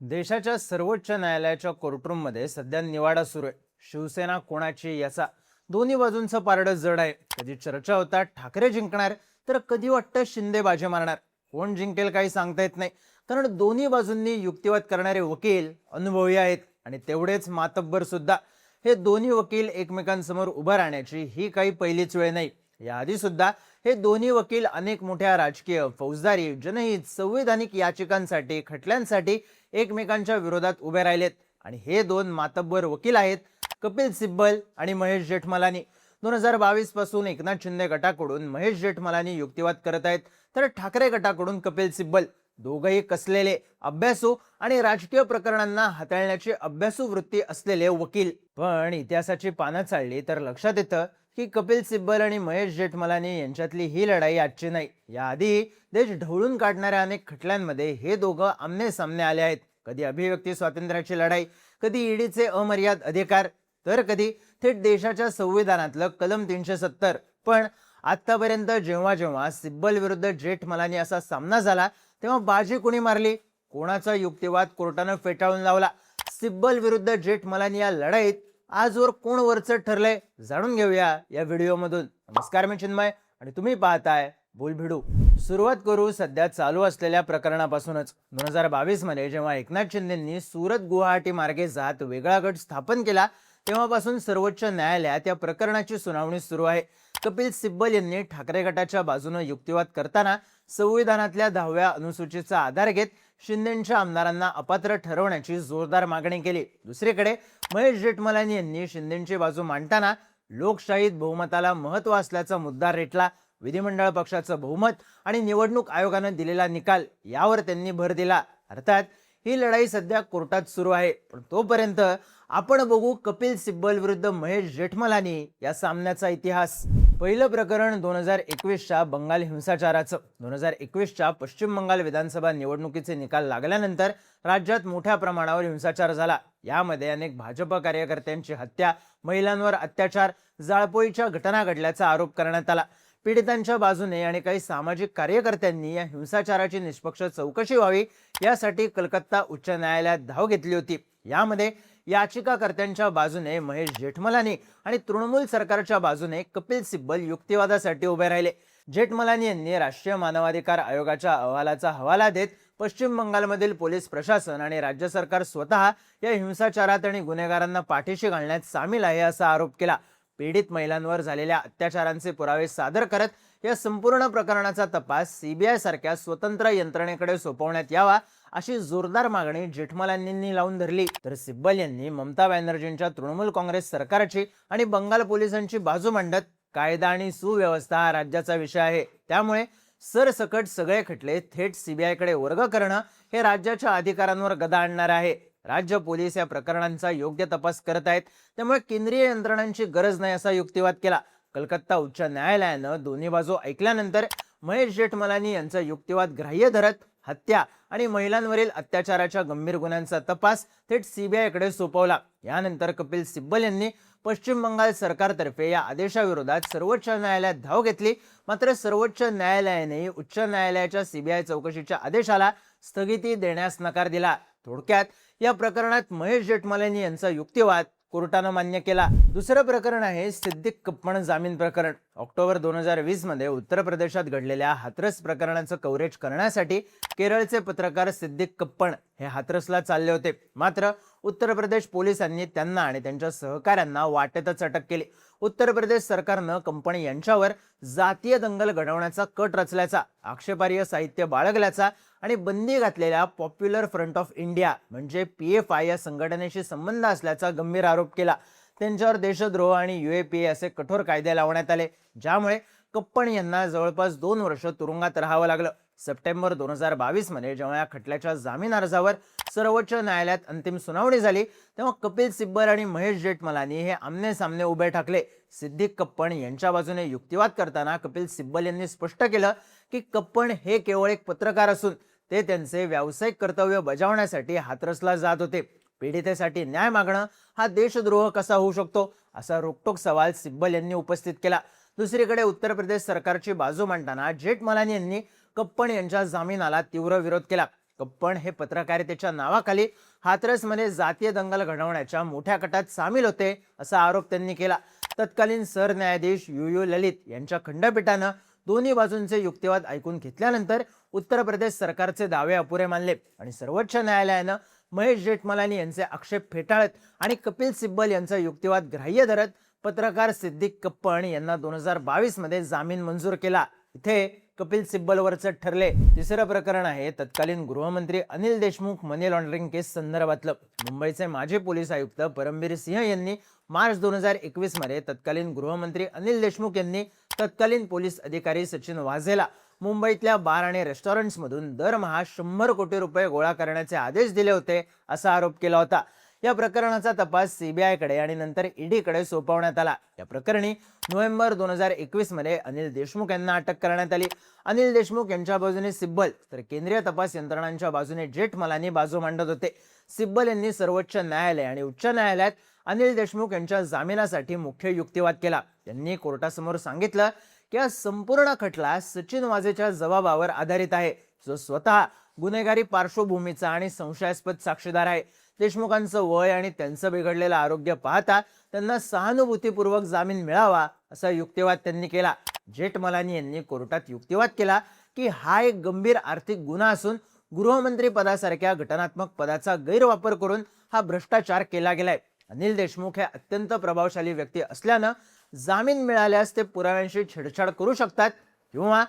देशाच्या सर्वोच्च न्यायालयाच्या कोर्टरूममध्ये सध्या निवाडा सुरू आहे. शिवसेना कोणाची याचा दोन्ही बाजूंचं पारडं जड आहे. कधी चर्चा होतात ठाकरे जिंकणार, तर कधी वाटतं शिंदे बाजी मारणार. कोण जिंकेल काही सांगता येत नाही, कारण दोन्ही बाजूंनी युक्तिवाद करणारे वकील अनुभवी आहेत आणि तेवढेच मातब्बर सुद्धा. हे दोन्ही वकील एकमेकांसमोर उभं राहण्याची ही काही पहिलीच वेळ नाही. याआधी सुद्धा हे दोन्ही वकील अनेक मोठ्या राजकीय, फौजदारी, जनहित, संवैधानिक याचिकांसाठी, खटल्यांसाठी एकमेकांच्या विरोधात उभे राहिलेत. आणि हे दोन मातब्बर वकील आहेत कपिल सिब्बल आणि महेश जेठमलानी. 2022 पासून एकनाथ शिंदे गटाकडून महेश जेठमलानी युक्तिवाद करत आहेत, तर ठाकरे गटाकडून कपिल सिब्बल. दोघंही कसलेले, अभ्यासू आणि राजकीय प्रकरणांना हाताळण्याची अभ्यासू वृत्ती असलेले वकील. पण इतिहासाची पानं चालली तर लक्षात येतं की कपिल सिब्बल आणि महेश जेठमलानी यांच्यातली ही लढाई आजची नाही. याआधी देश ढवळून काढणाऱ्या अनेक खटल्यांमध्ये हे दोघं आमने सामने आले आहेत. कधी अभिव्यक्ती स्वातंत्र्याची लढाई, कधी ईडीचे अमर्याद अधिकार, तर कधी थेट देशाच्या संविधानातलं कलम 370. पण आतापर्यंत जेव्हा जेव्हा सिब्बल विरुद्ध जेठमलानी असा सामना झाला, तेव्हा बाजी कोणी मारली? कोणाचा युक्तिवाद कोर्टानं फेटाळून लावला? सिब्बल विरुद्ध जेठमलानी या लढाईत आजवर कोण वरचं ठरलंय, जाणून घेऊया या व्हिडिओमधून. नमस्कार, मी चिन्मय आणि तुम्ही पाहताय बोलभिडू. सुरुवात करू सध्या चालू असलेल्या प्रकरणापासूनच. 2022 मध्ये जेव्हा एकनाथ शिंदेंनी सुरत गुवाहाटी मार्गे जात वेगळा गट स्थापन केला, तेव्हापासून सर्वोच्च न्यायालयात या प्रकरणाची सुनावणी सुरू आहे. कपिल सिब्बल यांनी ठाकरे गटाच्या बाजूने युक्तिवाद करताना संविधानातल्या 10व्या अनुसूचीचा आधार घेत शिंदेंच्या आमदारांना अपात्र ठरवण्याची जोरदार मागणी केली. दुसरीकडे महेश जेठमलानी यांनी शिंदेंची बाजू मांडताना लोकशाहीत बहुमताला महत्त्व असल्याचा मुद्दा रेटला. विधिमंडळ पक्षाचं बहुमत आणि निवडणूक आयोगानं दिलेला निकाल यावर त्यांनी भर दिला. अर्थात ही लढाई सध्या कोर्टात सुरू आहे, पण तोपर्यंत आपण बघू कपिल सिब्बल विरुद्ध महेश जेठमलानी या सामन्याचा इतिहास. पहिलं प्रकरण 2021च्या बंगाल हिंसाचाराचं. 2021च्या पश्चिम बंगाल विधानसभा निवडणुकीचे निकाल लागल्यानंतर राज्यात मोठ्या प्रमाणावर हिंसाचार झाला. यामध्ये अनेक भाजप कार्यकर्त्यांची हत्या, महिलांवर अत्याचार, जाळपोळीच्या घटना घडल्याचा आरोप करण्यात आला. पीडितांच्या बाजूने आणि काही सामाजिक कार्यकर्त्यांनी या हिंसाचाराची निष्पक्ष चौकशी व्हावी यासाठी कलकत्ता उच्च न्यायालयात धाव घेतली होती. यामध्ये याचिकाकर्त्यांच्या बाजूने महेश जेठमलानी आणि तृणमूल सरकारच्या बाजूने कपिल सिब्बल युक्तिवादासाठी उभे राहिले. जेठमलानी यांनी राष्ट्रीय मानवाधिकार आयोगाच्या अहवालाचा हवाला देत पश्चिम बंगालमधील पोलीस प्रशासन आणि राज्य सरकार स्वतः या हिंसाचारात आणि गुन्हेगारांना पाठीशी घालण्यात सामील आहे असा आरोप केला. पीडित महिलांवर झालेल्या अत्याचारांचे पुरावे सादर करत या संपूर्ण प्रकरणाचा तपास सीबीआय सारख्या स्वतंत्र यंत्रणेकडे सोपवण्यात यावा अशी जोरदार मागणी जेठमलानींनी लावून धरली. तर सिब्बल यांनी ममता बॅनर्जींच्या तृणमूल काँग्रेस सरकारची आणि बंगाल पोलिसांची बाजू मांडत कायदा आणि सुव्यवस्था हा राज्याचा विषय आहे, त्यामुळे सरसकट सगळे खटले थेट सीबीआयकडे वर्ग करणं हे राज्याच्या अधिकारांवर गदा आणणार आहे. राज्य पोलीस या प्रकरणांचा योग्य तपास करत आहेत, त्यामुळे केंद्रीय यंत्रणांची गरज नाही असा युक्तिवाद केला. कलकत्ता उच्च न्यायालयानं दोन्ही बाजू ऐकल्यानंतर महेश जेठमलानी यांचा युक्तिवाद ग्राह्य धरत हत्या आणि महिलांवरील अत्याचाराच्या गंभीर गुन्ह्यांचा तपास थेट सीबीआयकडे सोपवला. यानंतर कपिल सिब्बल यांनी पश्चिम बंगाल सरकारतर्फे या आदेशाविरोधात सर्वोच्च न्यायालयात धाव घेतली. मात्र सर्वोच्च न्यायालयाने उच्च न्यायालयाच्या सीबीआय चौकशीच्या आदेशाला स्थगिती देण्यास नकार दिला. थोडक्यात या प्रकरणात महेश जेठमलानी यांचा युक्तिवाद कोर्टानं मान्य केला. दुसरं प्रकरण आहे सिद्दीक कप्पण जामीन प्रकरण. ऑक्टोबर 2020 मध्ये उत्तर प्रदेशात घडलेल्या हाथरस प्रकरणाचं कव्हरेज करण्यासाठी केरळचे पत्रकार सिद्दीक कप्पण हे हाथरसला चालले होते. मात्र उत्तर प्रदेश पोलिसांनी त्यांना आणि त्यांच्या सहकाऱ्यांना वाटेतच अटक केली. उत्तर प्रदेश सरकारनं कंपनी यांच्यावर जातीय दंगल घडवण्याचा कट रचल्याचा, आक्षेपार्ह साहित्य बाळगल्याचा आणि बंदी घातलेल्या पॉप्युलर फ्रंट ऑफ इंडिया म्हणजे PFI या संघटनेशी संबंध असल्याचा गंभीर आरोप केला. त्यांच्यावर देशद्रोह आणि UAPA असे कठोर कायदे लावण्यात आले, ज्यामुळे कप्पण यांना जवळपास 2 वर्ष तुरुंगात राहावं लागलं. सप्टेंबर 2022 मध्ये जेव्हा या खटल्याच्या जामीन अर्जावर सर्वोच्च न्यायालयात अंतिम सुनावणी झाली, तेव्हा कपिल सिब्बल आणि महेश जेठमलानी हे आमने सामने उभे ठाकले. सिद्दीक कप्पण यांच्या बाजूने युक्तिवाद करताना कपिल सिब्बल यांनी स्पष्ट केलं की कप्पण हे केवळ एक पत्रकार असून ते त्यांचे व्यावसायिक कर्तव्य बजावण्यासाठी हाथरसला जात होते. पीडितेसाठी न्याय मागणं हा देशद्रोह कसा होऊ शकतो, असा रोखठोक सवाल सिब्बल यांनी उपस्थित केला. दुसरीकडे उत्तर प्रदेश सरकारची बाजू मांडताना जेठमलानी यांनी कप्पण यांच्या जामिनाला तीव्र विरोध केला. कप्पण हे पत्रकारितेच्या नावाखाली हाथरसमध्ये जातीय दंगल घडवण्याच्या मोठ्या कटात सामील होते असा आरोप त्यांनी केला. तत्कालीन सरन्यायाधीश यू ललित यांच्या खंडपीठानं दोन्ही बाजूंचे युक्तिवाद ऐकून घेतल्यानंतर उत्तर प्रदेश सरकारचे दावे अपुरे मानले आणि सर्वोच्च न्यायालयानं महेश जेठमलानी यांचे आक्षेप फेटाळत आणि कपिल सिब्बल यांचा युक्तिवाद ग्राह्य धरत पत्रकार सिद्दीक कप्पण यांना 2022 मध्ये जामीन मंजूर केला. इथे कपिल सिब्बलवरचं ठरले. तिसरं प्रकरण आहे तत्कालीन गृहमंत्री अनिल देशमुख मनी लॉन्ड्रिंग केस संदर्भातलं. मुंबईचे माजी पोलीस आयुक्त परमबीर सिंह यांनी मार्च 2021 मध्ये तत्कालीन गृहमंत्री अनिल देशमुख यांनी तत्कालीन पोलीस अधिकारी सचिन वाझेला मुंबईतल्या बार आणि रेस्टॉरंट्समधून दरमहा 100 कोटी रुपये गोळा करण्याचे आदेश दिले होते असा आरोप केला होता. या प्रकरणाचा तपास सीबीआयकडे आणि नंतर ईडीकडे सोपवण्यात आला. या प्रकरणी नोव्हेंबर 2021 मध्ये अनिल देशमुख यांना अटक करण्यात आली. अनिल देशमुख यांच्या बाजूने सिब्बल तर केंद्रीय तपास यंत्रणांच्या बाजूने जेठमलानी बाजू मांडत होते. सिब्बल यांनी सर्वोच्च न्यायालय आणि उच्च न्यायालयात अनिल देशमुख यांच्या जामिनासाठी मुख्य युक्तिवाद केला. त्यांनी कोर्टासमोर सांगितलं की हा संपूर्ण खटला सचिन वाझेच्या जबाबावर आधारित आहे, जो स्वतः गुन्हेगारी पार्श्वभूमीचा आणि संशयास्पद साक्षीदार आहे. देशमुखांचं वय आणि त्यांचं बिघडलेलं आरोग्य पाहता त्यांना सहानुभूतीपूर्वक जामीन मिळावा असा युक्तिवाद त्यांनी केला. जेठमलानी यांनी कोर्टात युक्तिवाद केला की हा एक गंभीर आर्थिक गुन्हा असून गृहमंत्री पदासारख्या घटनात्मक पदाचा गैरवापर करून हा भ्रष्टाचार केला गेलाय. अनिल देशमुख हे अत्यंत प्रभावशाली व्यक्ती असल्यानं जामीन मिळाल्यास ते पुराव्यांशी छेडछाड करू शकतात किंवा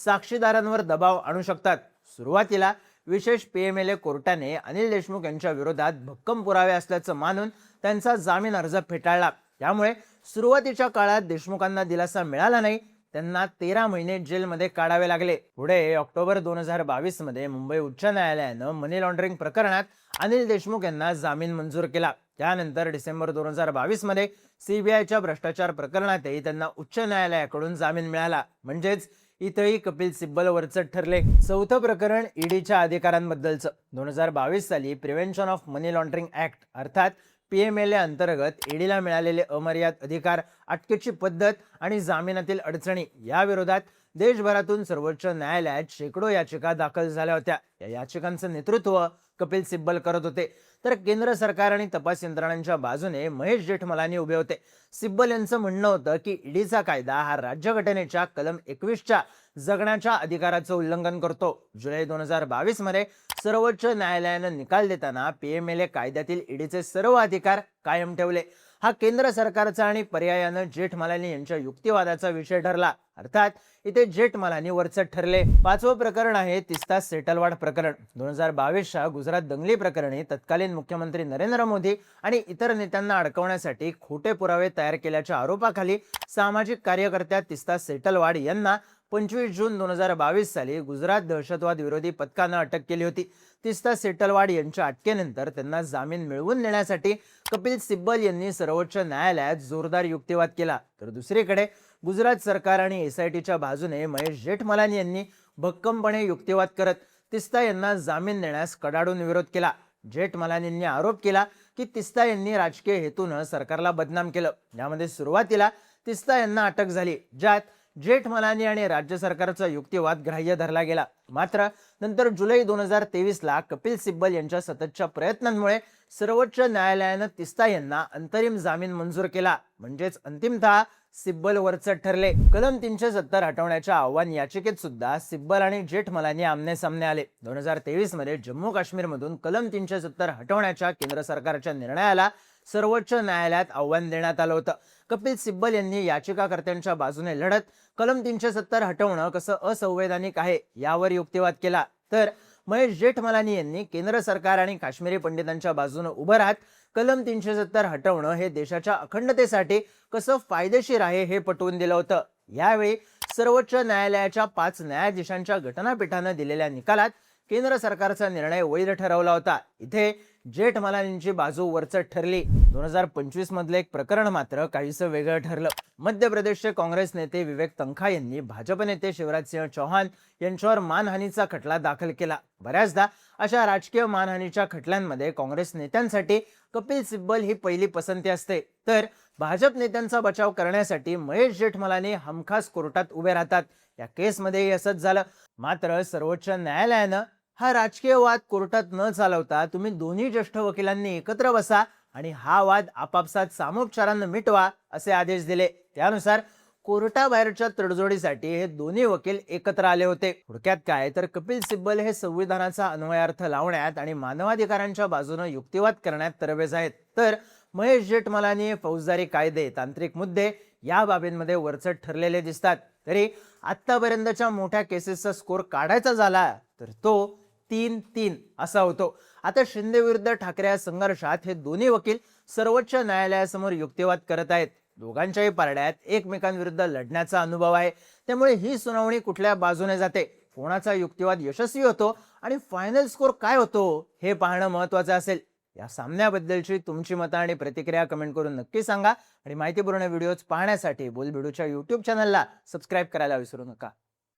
साक्षीदारांवर दबाव आणू शकतात. सुरुवातीला विशेष पीएमएलए कोर्टाने अनिल देशमुख यांच्या विरोधात भक्कम पुरावे असल्याचं मानून त्यांचा जामीन अर्ज फेटाळला. त्यामुळे सुरुवातीच्या काळात देशमुखांना दिलासा मिळाला नाही. त्यांना 13 महिने जेलमध्ये काढावे लागले. पुढे ऑक्टोबर 2022 मध्ये मुंबई उच्च न्यायालयानं मनी लॉन्ड्रिंग प्रकरणात अनिल देशमुख यांना जामीन मंजूर केला. त्यानंतर डिसेंबर 2022 मध्ये सीबीआयच्या भ्रष्टाचार प्रकरणातही त्यांना उच्च न्यायालयाकडून जामीन मिळाला. म्हणजेच इथंही कपिल सिब्बलवरचं ठरले. चौथं प्रकरण ईडीच्या अधिकारांबद्दलचं. 2022 साली prevention of money laundering act अर्थात पीएमएलए अंतर्गत ईडीला मिळालेले अमर्याद अधिकार, अटकेची पद्धत आणि जामिनातील अडचणी या विरोधात देशभरातून सर्वोच्च न्यायालयात शेकडो याचिका दाखल झाल्या होत्या. या याचिकांचं नेतृत्व कपिल सिब्बल करत होते, तर केंद्र सरकार आणि तपास यंत्रणांच्या बाजूने महेश जेठमलानी उभे होते. सिब्बल यांचं म्हणणं होतं की ईडीचा कायदा हा राज्यघटनेच्या कलम 21च्या जगण्याच्या अधिकाराचं उल्लंघन करतो. जुलै 2022 मध्ये सर्वोच्च न्यायालयानं निकाल देताना पीएमएलए कायद्यातील ईडीचे सर्व अधिकार कायम ठेवले. हा केंद्र सरकारचा आणि पर्यायानं जेठमलानी यांच्या युक्तिवादाचा विषय ठरला. अर्थात इथे जेठमलानी वरचढ ठरले. पाचवं प्रकरण आहे तीस्ता सेटलवाड प्रकरण. 2022च्या गुजरात दंगली प्रकरणी तत्कालीन मुख्यमंत्री नरेंद्र मोदी आणि इतर नेत्यांना अडकवण्यासाठी खोटे पुरावे तयार केल्याच्या आरोपाखाली सामाजिक कार्यकर्त्या तीस्ता सेटलवाड यांना 25 जून 2022 साली गुजरात दहशतवाद विरोधी पथकानं अटक केली होती. तीस्ता सेटलवाड यांच्या अटकेनंतर त्यांना जामीन मिळवून देण्यासाठी कपिल सिब्बल यांनी सर्वोच्च न्यायालयात जोरदार युक्तिवाद केला. तर दुसरीकडे गुजरात सरकार आणि एसआयटीच्या बाजूने महेश जेठमलानी यांनी भक्कमपणे युक्तिवाद करत तीस्ता यांना जामीन देण्यास कडाडून विरोध केला. जेठमलानींनी आरोप केला की तीस्ता यांनी राजकीय हेतूनं सरकारला बदनाम केलं. यामध्ये सुरुवातीला तीस्ता यांना अटक झाली, ज्यात जेठमलानी आणि राज्य सरकारचा युक्तिवाद ग्राह्य धरला गेला. मात्र नंतर जुलै 2023 ला कपिल सिब्बल यांच्या सततच्या प्रयत्नांमुळे सर्वोच्च न्यायालयानं तीस्ता यांना अंतरिम जामीन मंजूर केला. म्हणजेच अंतिमतः सिब्बल वरचढ ठरले. कलम 370 हटवण्याच्या आव्हान याचिकेत सुद्धा सिब्बल आणि जेठमलानी आमने सामने आले. 2023 मध्ये जम्मू काश्मीरमधून कलम 370 हटवण्याच्या केंद्र सरकारच्या निर्णयाला सर्वोच्च न्यायालयात आव्हान देण्यात आलं होतं. कपिल सिब्बल यांनी याचिकाकर्त्यांच्या बाजूने लढत कलम 370 हटवणं कसं असंवैधानिक आहे यावर युक्तिवाद केला. तर महेश जेठमलानी यांनी केंद्र सरकार आणि काश्मीरी पंडितांच्या बाजूने उभं राहत कलम 370 हटवणं हे देशाच्या अखंडतेसाठी कसं फायदेशीर आहे हे पटवून दिलं होतं. यावेळी सर्वोच्च न्यायालयाच्या 5 न्यायाधीशांच्या घटनापीठानं दिलेल्या निकालात केंद्र सरकारचा निर्णय वैध ठरवला होता. इथे जेठमलानींची बाजू वरचढ ठरली. 2025 मधलं एक प्रकरण मात्र काहीसं वेगळं ठरलं. मध्य प्रदेशचे काँग्रेस नेते विवेक तन्खा यांनी भाजप नेते शिवराजसिंह चौहान यांच्यावर मानहानीचा खटला दाखल केला. बऱ्याचदा अशा राजकीय मानहानीच्या खटल्यांमध्ये काँग्रेस नेत्यांसाठी कपिल सिब्बल ही पहिली पसंती असते, तर भाजप नेत्यांचा बचाव करण्यासाठी महेश जेठमलानी हमखास कोर्टात उभे राहतात. या केसमध्येही असंच झालं. मात्र सर्वोच्च न्यायालयानं हा राजकीय वाद कोर्टात न चालवता तुम्ही दोन्ही ज्येष्ठ वकिलांनी एकत्र बसा आणि हा वाद आपापसात सामोपचारानं मिटवा असे आदेश दिले. त्यानुसार कोर्टाबाहेरच्या तडजोडीसाठी हे दोन्ही वकील एकत्र आले होते. थोडक्यात काय तर कपिल सिब्बल हे संविधानाचा अन्वयार्थ लावण्यात आणि मानवाधिकारांच्या बाजूने युक्तिवाद करण्यात तरबेज आहेत, तर महेश जेठमलानी फौजदारी कायदे, तांत्रिक मुद्दे या बाबींमध्ये वरचढ ठरलेले दिसतात. तरी आतापर्यंतच्या मोठ्या केसेसचा स्कोर काढायचा झाला तर तो 3-3 असा होतो. आता शिंदे विरुद्ध ठाकरे या संघर्षात हे दोन्ही वकील सर्वोच्च न्यायालयासमोर युक्तिवाद करत आहेत. दोघांच्याही पारड्यात एकमेकांविरुद्ध लढण्याचा अनुभव आहे. त्यामुळे ही सुनावणी कुठल्या बाजूने जाते, कोणाचा युक्तिवाद यशस्वी होतो आणि फायनल स्कोर काय होतो हे पाहणं महत्त्वाचं असेल. या सामन्याबद्दलची तुमची मतं आणि प्रतिक्रिया कमेंट करून नक्की सांगा आणि माहितीपूर्ण व्हिडिओज पाहण्यासाठी बोलबिडूच्या YouTube चॅनलला सबस्क्राईब करायला विसरू नका.